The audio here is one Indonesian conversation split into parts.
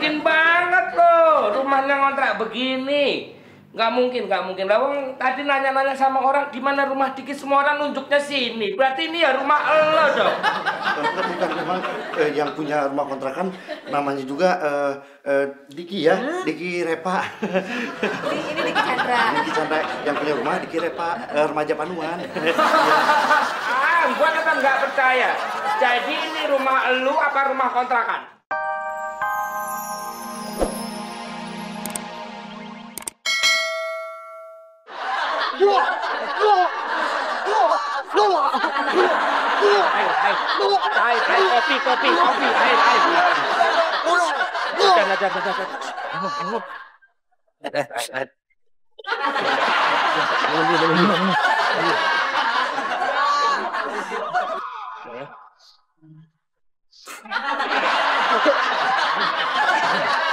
mungkin banget loh rumahnya ngontrak begini. Nggak mungkin. Lawang tadi nanya-nanya sama orang di mana rumah Diki, semua orang nunjuknya sini. Berarti ini ya rumah lo dong. Bukan memang yang punya rumah kontrakan namanya juga Diki ya, Diki Repa. Ini Diki Chandra. Diki Chandra yang punya rumah Diki Repa, remaja Panuan. Gua kata nggak percaya. Jadi ini rumah lu apa rumah kontrakan? Ayo, kopi.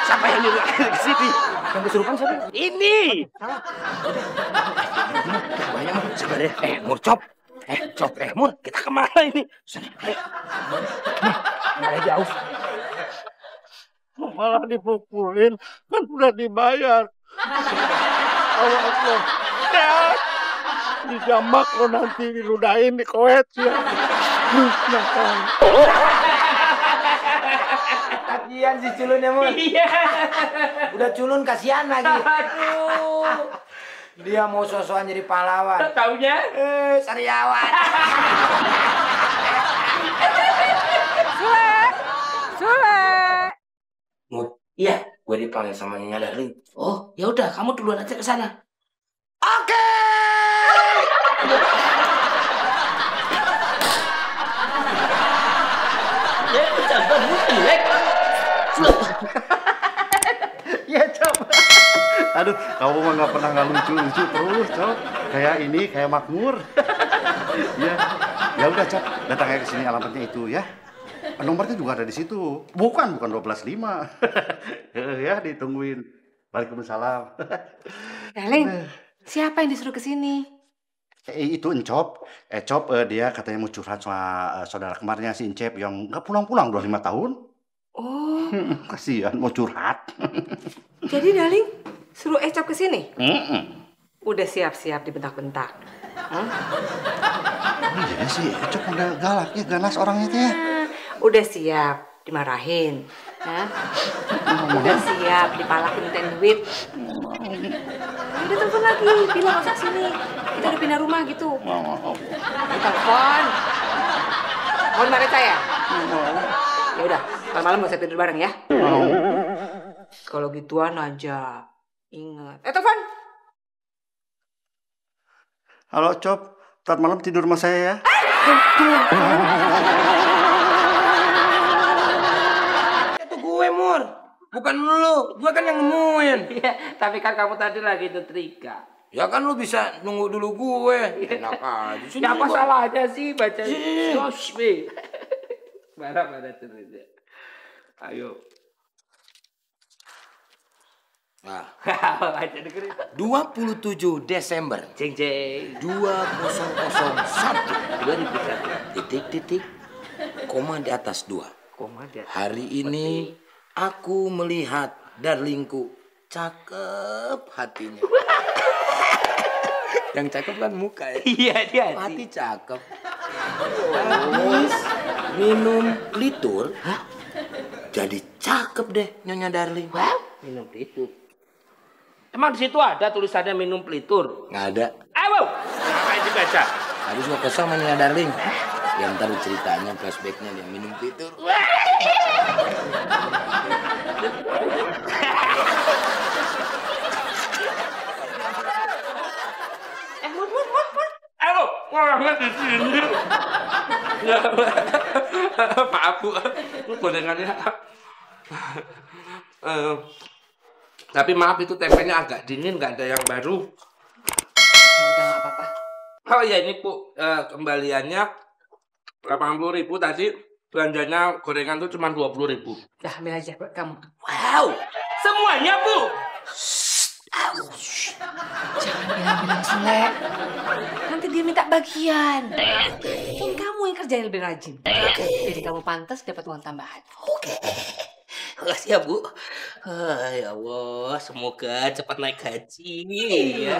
Siapa yang nyuruh air ke sini? Yang kesurupan siapa? Ini. Banyak sabar ya. Mur, Cop, Mur, kita kemana ini? Sana, ayo. Nih, jauh. Malah dipukulin, kan udah dibayar. Allah. Dijamak lo nanti, diludahin, dikoet ya. Kasian si culunnya, Mur. Iya. Udah culun kasihan lagi. Aduh. Dia mau sosokan jadi pahlawan. Taunya? Sariawan. Sule. Mut, iya, gue dipanggil sama Nyonya Darling. Oh, ya udah, kamu duluan aja ke sana. Oke. Ya, jangan jelek. Ya, Cop. Aduh, kamu mah nggak pernah nggak lucu terus, Cop. Kayak ini, kayak makmur. Ya, ya udah, Cop. Datang aja ke sini, alamatnya itu ya. Nomornya juga ada di situ. Bukan 12.5. Ya, ditungguin. Waalaikumsalam. Darling, siapa yang disuruh ke sini? Itu Encop. Cop, dia katanya mau curhat sama saudara kemarinnya si Encep yang nggak pulang-pulang udah 5 tahun. Oh. Kasihan mau curhat. Jadi Darling suruh Ecop ke sini? Udah siap-siap dibentak-bentak. Iya sih, Ecop udah galak ya, ganas orangnya tuh ya. Udah siap dimarahin. Udah siap dipalakin mintain duit. Udah telepon lagi, bilang masuk sini. Kita udah pindah rumah gitu. Telepon. Mau dimarahin saya? Ya udah, malam-malam gak usah tidur bareng ya. Kalau gituan aja. Ingat. Telepon. Halo, Cop. Ntar malam tidur sama saya ya. Itu gue, Mur. Bukan lu. Gue kan yang nemuin. Iya, tapi kan kamu tadi lagi nyetrika. Ya kan lu bisa nunggu dulu gue. Enak aja. Sini Ya apa gua. salahnya sih baca Sini. Yosmi. Mana cerita. Ayo. Nah, Baca dengerin. 27 Desember Ceng. 2001 titik koma di atas 2. Hari ini aku melihat darlingku cakep hatinya. Yang cakep kan muka ya. Iya dia. Hati cakep. Habis minum litur, jadi cakep deh Nyonya Darling. Wow, minum pelitur. Emang di situ ada tulisannya minum pelitur? Nggak ada. Wow, ngapain dibaca? Habis gua kesel sama Nyonya Darling. Ya ntar ceritanya flashbacknya dia minum pelitur. Mur. Ayo, orangnya di sini. Ya, maaf Bu, gorengannya. Tapi maaf itu tempenya agak dingin, nggak ada yang baru. Udah nggak apa-apa. Oh ya ini Bu, kembaliannya 80.000 tadi, belanjanya gorengan tuh cuma 20.000. Dah ambil aja buat kamu. Wow, semuanya Bu. Jangan bilang-bilang Sule. Nanti dia minta bagian. Kan kamu yang kerjanya lebih rajin. Jadi kamu pantas dapat uang tambahan. Makasih ya, Bu. Ya Allah, semoga cepat naik gaji ya.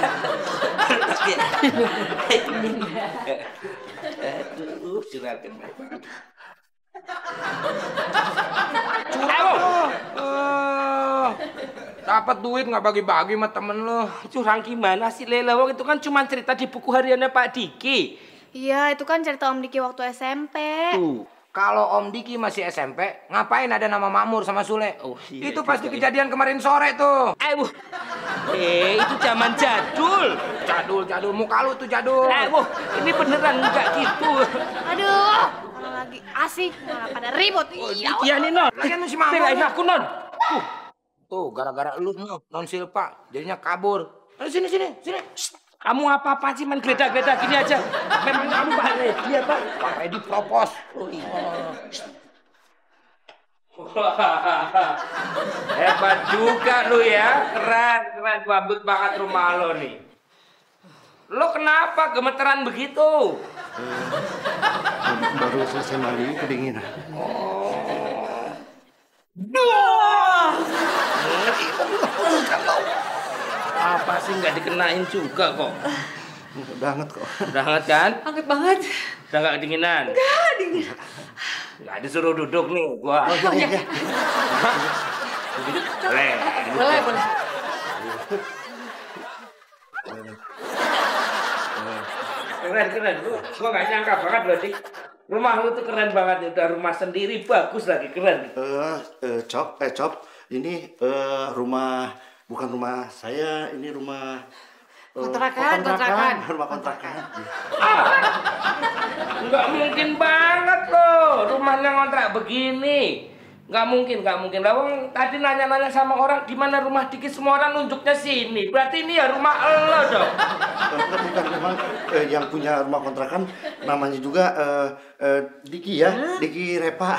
Aduh, juragan. Dapat duit nggak bagi-bagi sama temen lo. Curang gimana sih, Lela? Wong itu kan cuma cerita di buku hariannya Pak Diki. Iya, itu kan cerita Om Diki waktu SMP. Tuh, kalau Om Diki masih SMP, ngapain ada nama Makmur sama Sule? Oh, iya, itu juga pasti ya. kejadian kemarin sore tuh. Bu. Itu zaman jadul. Jadul, muka lu tuh jadul. Bu, ini beneran enggak gitu. Aduh, kalau lagi asik malah pada ribut. Iya nih, Non. Lagian si Makmur. Belain aku, Non. Tuh, gara-gara lu non Silpa, jadinya kabur. Ayo sini. Kamu apa-apa sih main geledah-geledah gini aja. Memang kamu Pak Redi ya, Pak? Pak Redi propos. Oh iya. Hebat juga lu ya. Keren. Bagus banget rumah lo nih. Lo kenapa gemeteran begitu? Baru selesai mandi kedinginan. Apa sih nggak dikenain juga kok? Udah hangat kok. Udah hangat kan? Hangat banget. Udah nggak kedinginan? Ah, dingin. Nggak disuruh duduk nih gua. Oh, iya. Boleh. Keren. Gua nggak nyangka banget loh, Dik. Rumah lu tuh keren banget. Udah rumah sendiri, bagus lagi, keren. Cop, ini rumah, bukan rumah saya, ini rumah Kontrakan. Rumah kontrakan. Nggak mungkin banget loh, rumahnya ngontrak begini. Nggak mungkin. Lawang tadi nanya-nanya sama orang di mana rumah Diki, semua orang nunjuknya sini. Berarti ini ya rumah lo dong. Bukan, memang yang punya rumah kontrakan namanya juga Diki ya, Diki Repa.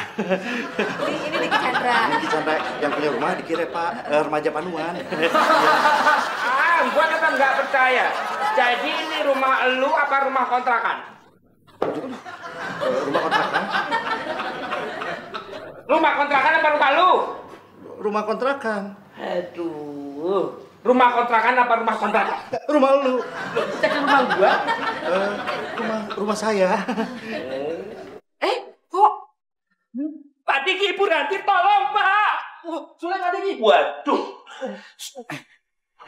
Ini Diki Chandra. Diki Chandra yang punya rumah Diki Repa, remaja Panuan. Gua kan nggak percaya. Jadi ini rumah lu apa rumah kontrakan? Rumah kontrakan? Rumah kontrakan apa rumah lu? Rumah kontrakan. Aduh. Rumah kontrakan apa rumah kontrakan? Rumah lu. Jadi rumah gua? Rumah saya. Kok? Pak Diki, Ibu Ranti, tolong Pak. Sudah Pak Diki. Waduh.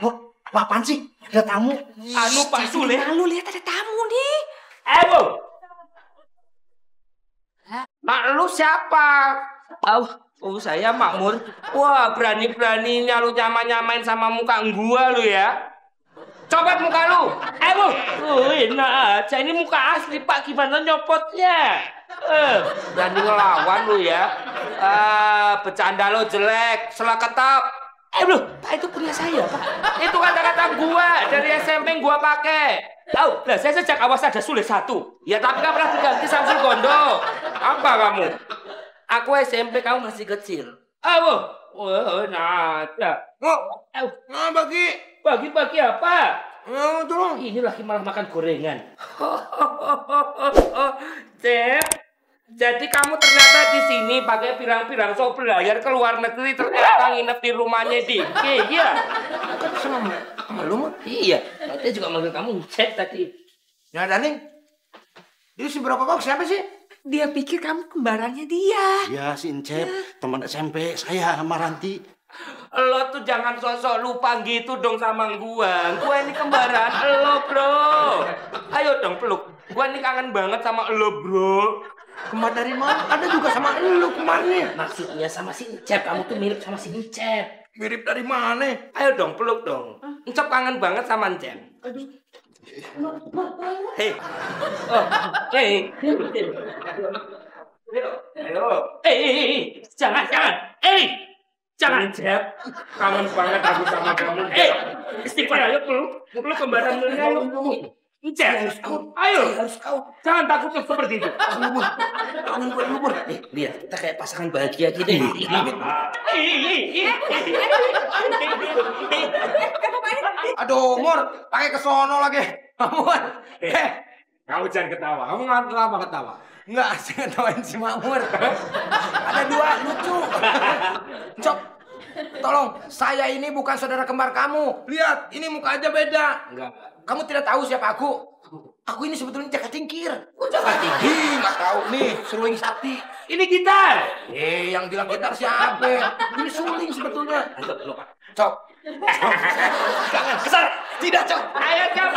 Lo apaan sih? Ada tamu. Anu Pak Sule. Lu lihat ada tamu nih. Bu. Nah, lu siapa? Saya Makmur. Wah, berani-beraninya lu nyamain sama muka gua lu ya. Copot muka lu. Bu. Enak aja. Ini muka asli Pak. Gimana nyopotnya? Berani ngelawan lu ya. Bercanda lo jelek. Salah ketap. Pak itu punya saya, Pak. Itu kata-kata gua dari SMP gua pakai. Tahu, lah saya sejak awas ada Sule 1. Ya tapi kan pernah diganti Samsul Gondo. Apa kamu? Aku SMP, kamu masih kecil. Nada. Bagi apa? Ini lagi malah makan gorengan. Cep. Jadi kamu ternyata di sini pakai pirang-pirang so berlayar ke luar negeri, ternyata nginep di rumahnya Diki, iya. Kan sama lu mah. Iya, dia juga manggil kamu Cep tadi. Ya Daning. Itu si Bro Kokok siapa sih? Dia pikir kamu kembarannya dia. Ya, si Incep, teman SMP saya sama Ranti. Lo tuh jangan sosok lupa gitu dong sama gua. Gua ini kembaran lo, Bro. Ayo dong peluk. Gua ini kangen banget sama lo, Bro. Kembar dari mana? Ada juga sama lu kemarin. Maksudnya sama si Incep, kamu tuh mirip sama si Incep. Mirip dari mana? Ayo dong peluk dong. Incep kangen banget sama Incep. Hei. Jangan. Jangan, Incep. Kangen banget aku sama kamu. Istighfar, ayo peluk kembaran lu. Incep, ayo. Jangan takut seperti itu. Lihat, kita kayak pasangan bahagia gitu. Aduh, Mur, pakai kesono lagi. Kamu jangan ketawa. Kamu kenapa ketawa? Enggak, saya ngetawain si Makmur. Ada dua lucu. Cok, tolong, saya ini bukan saudara kembar kamu. Lihat, ini muka aja beda. Enggak. Kamu tidak tahu siapa aku? Aku ini sebetulnya Jaka Tingkir. Oh, Jaka Tingkir? Nggak tahu nih, Seruling Sakti. Ini gitar. Yang bilang gitar siapa? Ini suling sebetulnya. Cok. Jangan, kesana. Tidak, Cok. Ayo, Cok,